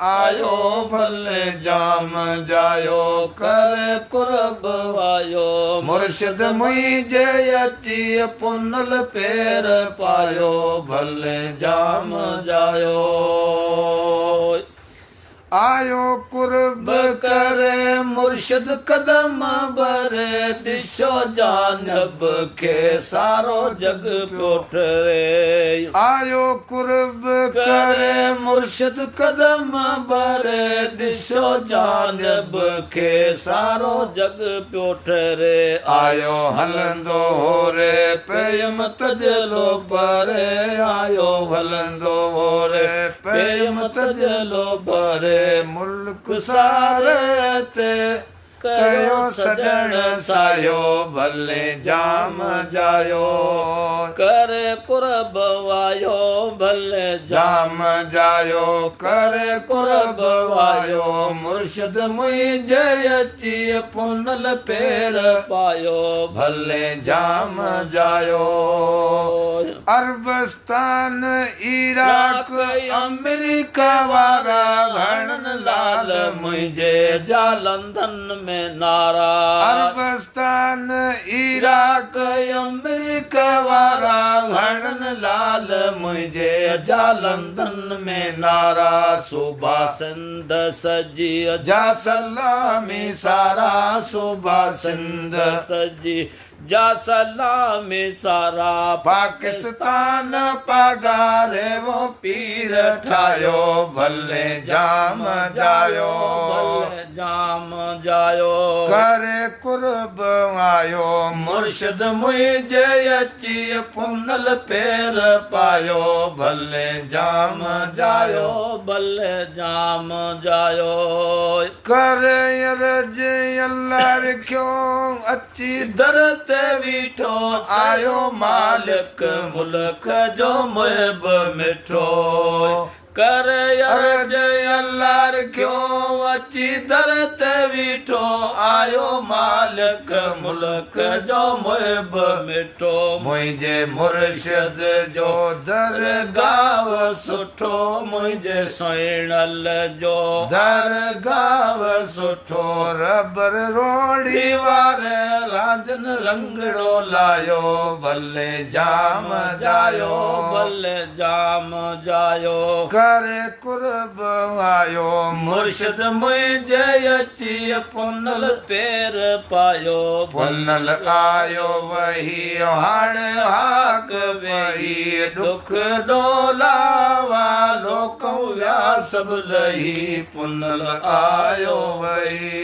आयो भले जाम जायो कर कुर्ब आयो मुर्शिद मुझे अची पुनल पेर पायो भले जाम जायो आयो कुर्ब करे मुर्शिद कदम भरे दिशो जानब के सारो जग प्योठ रे आयो कुर्ब करे मुर्शिद कदम भरे दिशो जानब के सारो जग प्योठ रे आयो हलंदो रे पेम तजलो परे आयो हलंदो रे पेम तजलो परे मुल्क सारे ते कयो सजण सायो भले जाम जायो कर कुर्ब आयो भले जाम जायो कर कुर्ब आयो मुर्शिद मुझे अची पुनल पेर पायो भले जाम जायो अरबस्तान इराक अमेरिका वारा घणन लाल मुझे जालंधन में नारा अरबस्तान इराक अमेरिका वारा घणन लाल मुझे जालंधन में नारा सुबह सिंध सजी जा सलामी सारा सुबह सिंध सजी जा सलामी सारा पाकिस्तान पगारे वो पीर ठायो भले जाम जायो भले जाम जायो करे कुर्ब आयो मुर्शिद मुझे अची पुनल पेर पायो भले जाम जायो भले जाम जायो करे अर्ज अल्लाह रखियो अची दर ते बीठो आयो मालिक मुल्क जो मुहिब मिठो कर अर्ज अल्लाह रखियो अची दर ते बीठो आयो मालिक मुल्क जो मुहिब मिठो मुझे मुर्शिद जो दरगाह सुठो मुझे सुहिणल जो दरगाह सुठो रबर रोड़ी वारे रांझन रंगड़ो लायो भले जाम जायो भले जाम जायो करे कुर्ब आयो मुर्शिद मुझे अची पुनल पेर पायो पुनल आयो वही हाण हाक वही दुख डोलावा लोकों व्या सब लही पुनल आयो वही